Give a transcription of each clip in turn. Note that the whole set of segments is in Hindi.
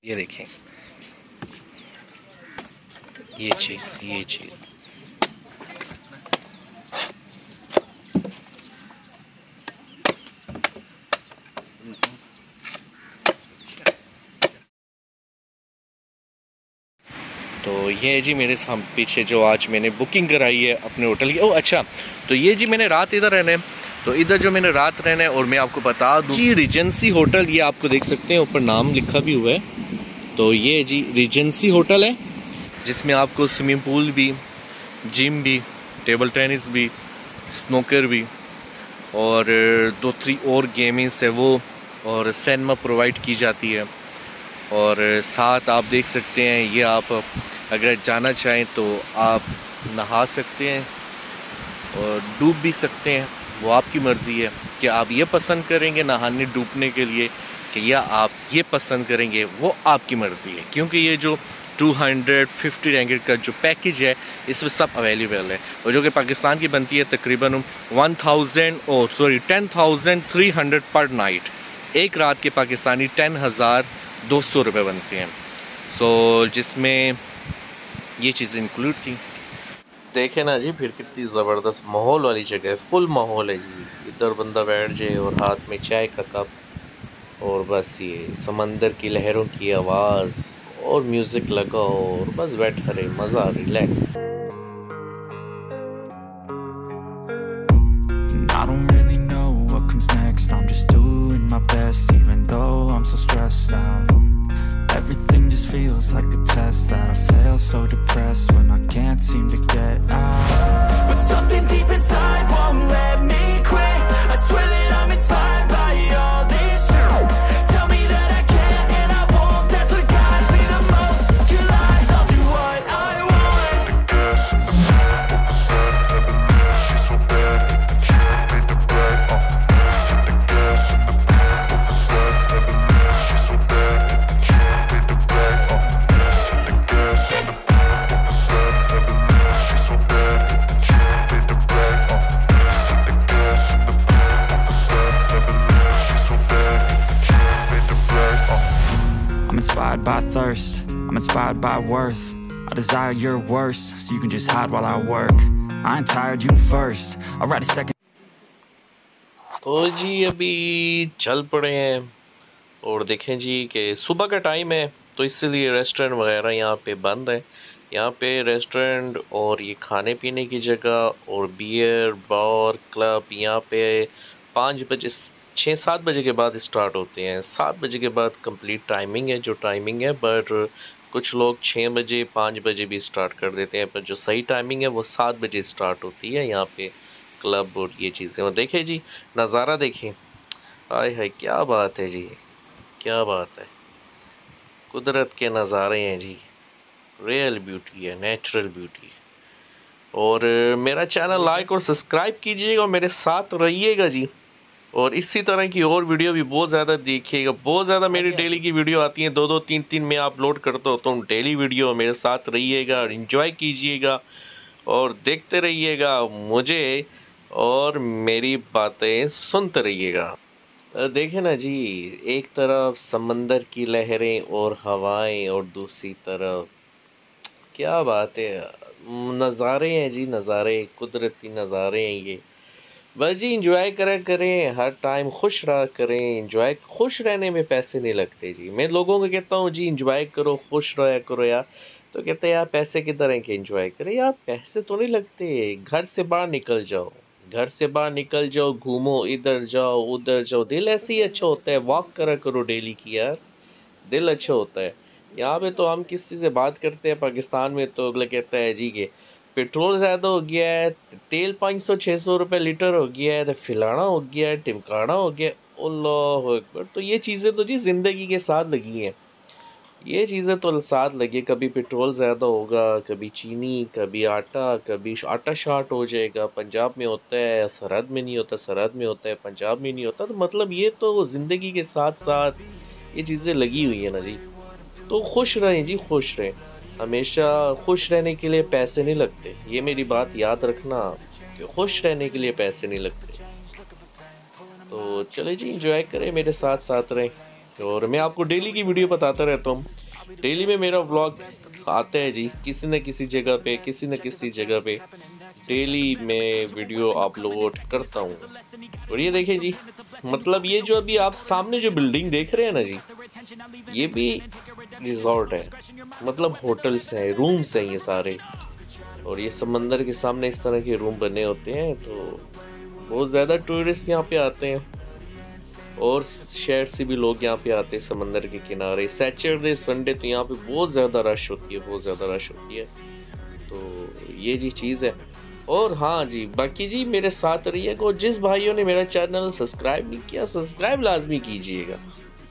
ये देखें, ये चीज़ तो ये जी मेरे सामने पीछे जो आज मैंने बुकिंग कराई है अपने होटल की। ओह अच्छा, तो ये जी मैंने रात इधर रहना है, तो इधर जो मैंने रात रहना है, और मैं आपको बता दूँ जी रीजेंसी होटल, ये आपको देख सकते हैं ऊपर नाम लिखा भी हुआ है। तो ये जी रीजेंसी होटल है, जिसमें आपको स्विमिंग पूल भी, जिम भी, टेबल टेनिस भी, स्नूकर भी, और 2-3 और गेमिंग्स है वो, और सिनेमा प्रोवाइड की जाती है। और साथ आप देख सकते हैं, ये आप अगर जाना चाहें तो आप नहा सकते हैं और डूब भी सकते हैं, वो आपकी मर्ज़ी है कि आप ये पसंद करेंगे नहाने डूबने के लिए, कि या आप ये पसंद करेंगे, वो आपकी मर्ज़ी है। क्योंकि ये जो 250 रिंगिट का जो पैकेज है, इसमें सब अवेलेबल है, और जो कि पाकिस्तान की बनती है तकरीबन 10,300 पर नाइट। एक रात के पाकिस्तानी 10,200 रुपये बनते हैं। सो जिसमें ये चीज़ें इंक्लूड थी। देखे ना जी, फिर कितनी ज़बरदस्त माहौल वाली जगह है, फुल माहौल है जी। इधर बंदा बैठ जाए और हाथ में चाय का कप, और बस ये समंदर की लहरों की आवाज़ और म्यूज़िक लगा हो, और बस बैठा रहे, मज़ा, relax. I don't really know what comes next. I'm just doing my best, even though I'm so stressed out. Everything just feels like a test that I fail, so depressed when I can't seem to get out. But something deep inside won't let me quit. I swear that I'm inspired by all this shit. Tell me that I can and I won't. That's what guides me the most. Your lies, I'll do what I want. I'm inspired by thirst, I'm inspired by worth. I desire your worst, so you can just hide while I work. I ain't tired, you first. I'll write a second. तो जी अभी चल पड़े हैं, और देखें जी कि सुबह का टाइम है, तो इसलिए रेस्टोरेंट वगैरह यहाँ पे बंद है। यहाँ पे रेस्टोरेंट और ये खाने पीने की जगह और बियर बार क्लब यहाँ पे 5 बजे 6-7 बजे के बाद स्टार्ट होते हैं। 7 बजे के बाद कंप्लीट टाइमिंग है, जो टाइमिंग है, बट कुछ लोग 6 बजे 5 बजे भी स्टार्ट कर देते हैं, पर जो सही टाइमिंग है वो 7 बजे स्टार्ट होती है यहाँ पे क्लब और ये चीज़ें। और देखें जी नज़ारा, देखें, हाय हाय क्या बात है जी, क्या बात है, कुदरत के नज़ारे हैं जी, रियल ब्यूटी है, नेचुरल ब्यूटी। और मेरा चैनल लाइक और सब्सक्राइब कीजिएगा और मेरे साथ रहिएगा जी, और इसी तरह की और वीडियो भी बहुत ज़्यादा देखिएगा। बहुत ज़्यादा मेरी डेली की वीडियो आती हैं, 2-2 3-3 मैं अपलोड करता हूँ, तो डेली वीडियो मेरे साथ रहिएगा और इन्जॉय कीजिएगा और देखते रहिएगा मुझे, और मेरी बातें सुनते रहिएगा। देखें ना जी, एक तरफ समंदर की लहरें और हवाएं, और दूसरी तरफ क्या बात है, नज़ारे हैं जी, नज़ारे, कुदरती नज़ारे हैं ये। बस जी इंजॉय करा करें, हर टाइम खुश रहा करें। इंजॉय, खुश रहने में पैसे नहीं लगते जी। मैं लोगों को कहता हूँ जी इंजॉय करो, खुश रहा करो यार, तो कहते हैं यार पैसे किधर हैं कि इंजॉय करें। यार पैसे तो नहीं लगते, घर से बाहर निकल जाओ, घर से बाहर निकल जाओ, घूमो, इधर जाओ उधर जाओ, दिल ऐसे ही अच्छा होता है। वॉक करा करो डेली की यार, दिल अच्छा होता है। यहाँ पे तो हम किसी से बात करते हैं पाकिस्तान में, तो अगला कहता है जी कि पेट्रोल ज़्यादा हो गया है, तेल 500-600 रुपये लीटर हो गया है, तो फिलाना हो गया है, टिमकाना हो गया, अल्लाह अकबर। तो ये चीज़ें तो जी ज़िंदगी के साथ लगी हैं, ये चीज़ें तो साथ लगी। कभी पेट्रोल ज़्यादा होगा, कभी चीनी, कभी आटा, कभी आटा शार्ट हो जाएगा। पंजाब में होता है, सरहद में नहीं होता, सरहद में होता है, पंजाब में नहीं होता। तो मतलब ये तो ज़िंदगी के साथ साथ ये चीज़ें लगी हुई है ना जी। तो खुश रहें जी, खुश रहें, हमेशा खुश रहने के लिए पैसे नहीं लगते। ये मेरी बात याद रखना कि खुश रहने के लिए पैसे नहीं लगते। तो चले जी इंजॉय करें, मेरे साथ साथ रहें। और मैं आपको डेली की वीडियो बताता रहता हूँ। डेली में मेरा व्लॉग आता है जी, किसी न किसी जगह पे, किसी न किसी जगह पे डेली मैं वीडियो अपलोड करता हूँ। और ये देखें जी, मतलब ये जो अभी आप सामने जो बिल्डिंग देख रहे हैं ना जी, ये भी रिजॉर्ट है, मतलब होटल्स हैं, रूम्स हैं ये सारे। और ये समंदर के सामने इस तरह के रूम बने होते हैं, तो बहुत ज़्यादा टूरिस्ट यहाँ पे आते हैं और शहर से भी लोग यहाँ पे आते हैं समंदर के किनारे। सैटरडे संडे तो यहाँ पे बहुत ज़्यादा रश होती है, बहुत ज़्यादा रश होती है। तो ये जी चीज़ है। और हाँ जी, बाकी जी मेरे साथ रहिएगा। जिस भाइयों ने मेरा चैनल सब्सक्राइब नहीं किया, सब्सक्राइब लाजमी कीजिएगा।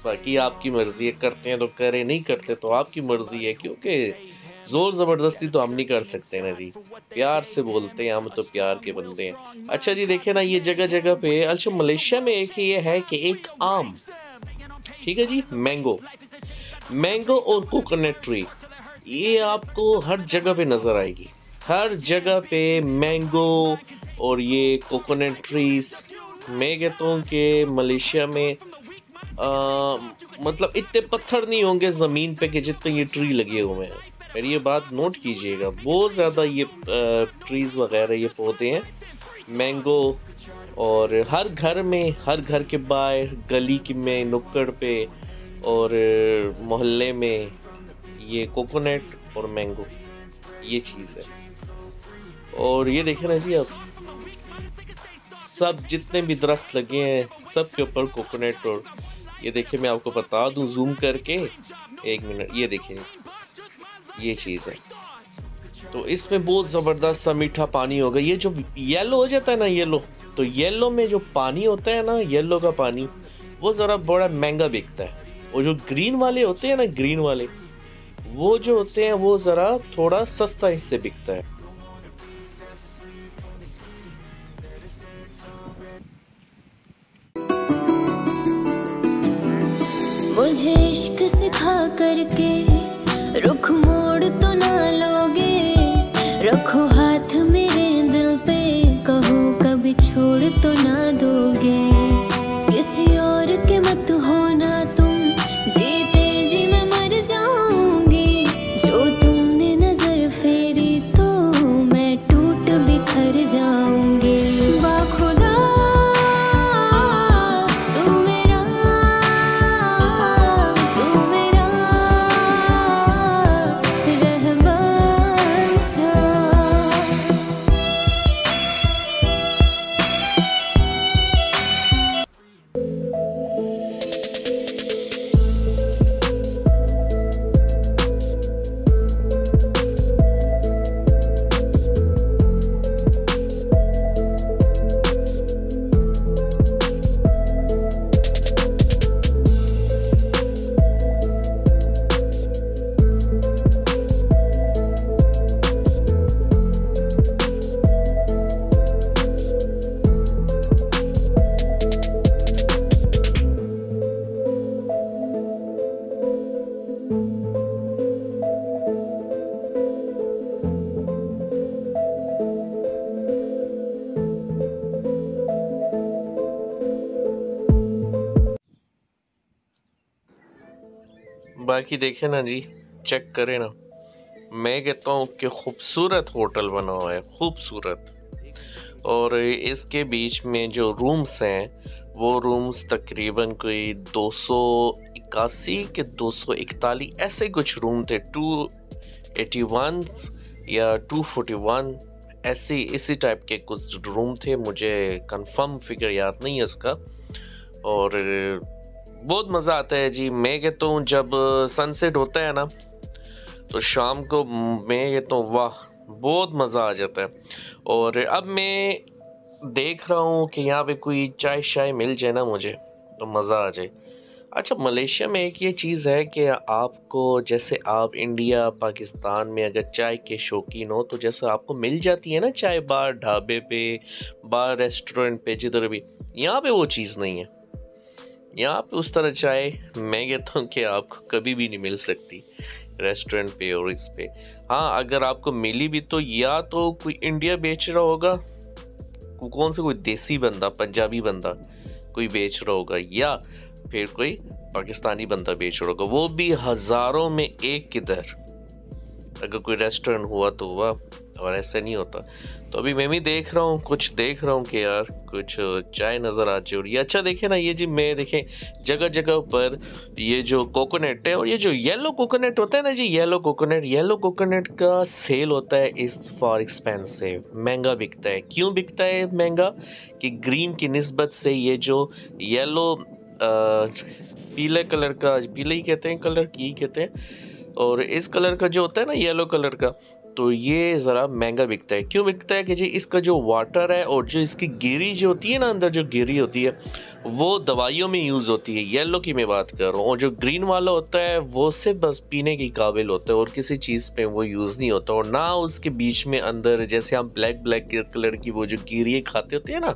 बाकी आपकी मर्ज़ी है, करते हैं तो करें, नहीं करते तो आपकी मर्ज़ी है, क्योंकि जोर ज़बरदस्ती तो हम नहीं कर सकते ना जी। प्यार से बोलते हैं हम, तो प्यार के बंदे हैं। अच्छा जी, देखे ना ये जगह जगह पे, अच्छा मलेशिया में एक ये है कि एक आम, ठीक है जी, मैंगो और कोकोनट ट्री, ये आपको हर जगह पे नज़र आएगी। हर जगह पे मैंगो और ये कोकोनट ट्रीज। मैं कहता हूँ कि मलेशिया में मतलब इतने पत्थर नहीं होंगे ज़मीन पे कि जितने ये ट्री लगे हुए हैं। मेरी ये बात नोट कीजिएगा, बहुत ज़्यादा ये ट्रीज़ वगैरह, ये पौधे हैं मैंगो। और हर घर में, हर घर के बाहर, गली में, नुक्कड़ पे और मोहल्ले में ये कोकोनट और मैंगो, ये चीज़ है। और ये देखें ना जी, आप सब जितने भी दरख्त लगे हैं सब के ऊपर कोकोनट। और ये देखिए, मैं आपको बता दूं जूम करके, एक मिनट, ये देखिए, ये चीज़ है। तो इसमें बहुत ज़बरदस्त सा मीठा पानी होगा। ये जो येलो हो जाता है ना, येलो, तो येलो में जो पानी होता है ना, येलो का पानी, वो ज़रा बड़ा महंगा बिकता है। और जो ग्रीन वाले होते हैं ना, ग्रीन वाले, वो जो होते हैं वो ज़रा थोड़ा सस्ता इससे बिकता है। मुझे इश्क सिखा करके रुख मोड़ तो ना लोगे, रखो हाथ मेरे दिल पे, कहो कभी छोड़ तो ना दोगे। किसी और के मत होना तुम, जीते जी मैं मर जाऊंगी। जो तुमने नजर फेरी तो मैं टूट बिखर जाऊंगी। बाखुदा बाकी देखे ना जी, चेक करें ना, मैं कहता हूँ कि खूबसूरत होटल बना हुआ है, खूबसूरत। और इसके बीच में जो रूम्स हैं, वो रूम्स तकरीबन कोई 281 के 241 ऐसे कुछ रूम थे, 281 या 241 ऐसे इसी टाइप के कुछ रूम थे। मुझे कंफर्म फिगर याद नहीं है इसका। और बहुत मज़ा आता है जी। मैं कहता हूँ जब सनसेट होता है ना, तो शाम को मैं कहता हूँ वाह, बहुत मज़ा आ जाता है। और अब मैं देख रहा हूँ कि यहाँ पे कोई चाय शाय मिल जाए ना मुझे, तो मज़ा आ जाए। अच्छा, मलेशिया में एक ये चीज़ है कि आपको, जैसे आप इंडिया पाकिस्तान में अगर चाय के शौकीन हो, तो जैसे आपको मिल जाती है ना चाय बार, ढाबे पे, बार, रेस्टोरेंट पे, जिधर भी, यहाँ पे वो चीज़ नहीं है। यहाँ पे उस तरह चाय मैं कहता हूँ कि आपको कभी भी नहीं मिल सकती रेस्टोरेंट पे और इस पे। हाँ, अगर आपको मिली भी तो या तो कोई इंडिया बेच रहा होगा, कौन से कोई देसी बंदा, पंजाबी बंदा कोई बेच रहा होगा, या फिर कोई पाकिस्तानी बंदा बेच रहा होगा, वो भी हज़ारों में एक किधर। अगर कोई रेस्टोरेंट हुआ तो हुआ, और ऐसे नहीं होता। तो अभी मैं भी देख रहा हूँ, कुछ देख रहा हूँ कि यार कुछ चाय नज़र आ रही है। अच्छा देखें ना, ये जी मैं देखें जगह जगह पर ये जो कोकोनट है, और ये जो येलो कोकोनट होता है ना जी, येलो कोकोनट का सेल होता है इस फॉर एक्सपेंसिव, महंगा बिकता है। क्यों बिकता है महंगा? कि ग्रीन की निस्बत से ये जो येलो पीले कलर का, पीले ही कहते हैं, कलर की कहते हैं, और इस कलर का जो होता है ना येलो कलर का, तो ये ज़रा महंगा बिकता है। क्यों बिकता है? कि जी इसका जो वाटर है और जो इसकी गिरी जो होती है ना, अंदर जो गिरी होती है, वो दवाइयों में यूज़ होती है। येलो की मैं बात कर रहा हूँ। और जो ग्रीन वाला होता है वो सिर्फ बस पीने के काबिल होता है और किसी चीज़ पे वो यूज़ नहीं होता। और ना उसके बीच में अंदर जैसे हम ब्लैक कलर की वो जो गिरी खाते होते हैं ना,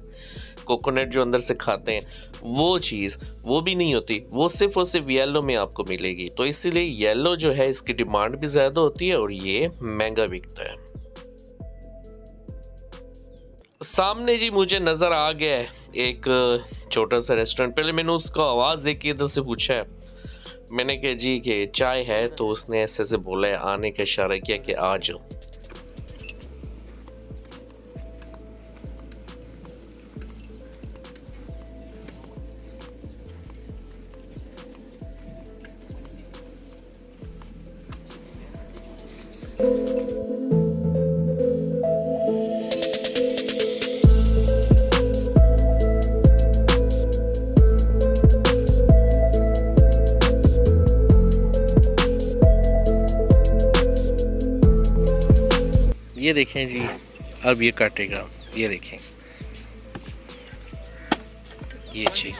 कोकोनट जो अंदर से खाते हैं, वो चीज़ वो भी नहीं होती, वो सिर्फ और सिर्फ येलो में आपको मिलेगी। तो इसीलिए येलो जो है इसकी डिमांड भी ज़्यादा होती है और ये महंगा बिकता है। सामने जी मुझे नज़र आ गया है एक छोटा सा रेस्टोरेंट। पहले मैंने उसका आवाज़ देख के इधर से पूछा है, मैंने कहा जी कि चाय है, तो उसने ऐसे से बोला है, आने का इशारा किया कि आ जाओ। ये देखें जी, अब ये काटेगा, ये देखें ये चीज़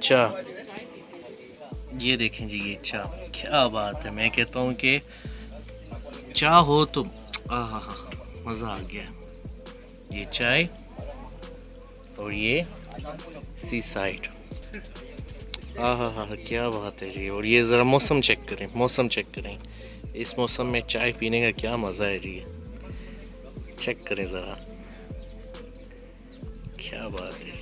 चाह, ये देखें जी, ये चाह, क्या बात है। मैं कहता हूँ कि चाह हो तो आहा मज़ा आ गया। ये चाय और ये सी साइड, आहा क्या बात है जी। और ये ज़रा मौसम चेक करें, इस मौसम में चाय पीने का क्या मज़ा है जी। चेक करें ज़रा, क्या बात है जी।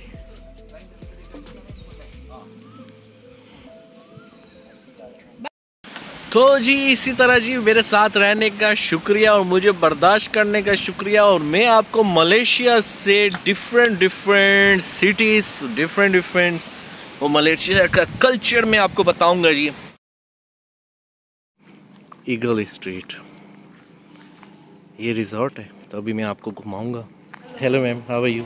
तो जी इसी तरह जी मेरे साथ रहने का शुक्रिया और मुझे बर्दाश्त करने का शुक्रिया। और मैं आपको मलेशिया से डिफरेंट सिटीज़, डिफरेंट वो मलेशिया का कल्चर में आपको बताऊंगा जी। ईगल स्ट्रीट, ये रिजॉर्ट है, तो अभी मैं आपको घुमाऊंगा। Hello ma'am, how are you?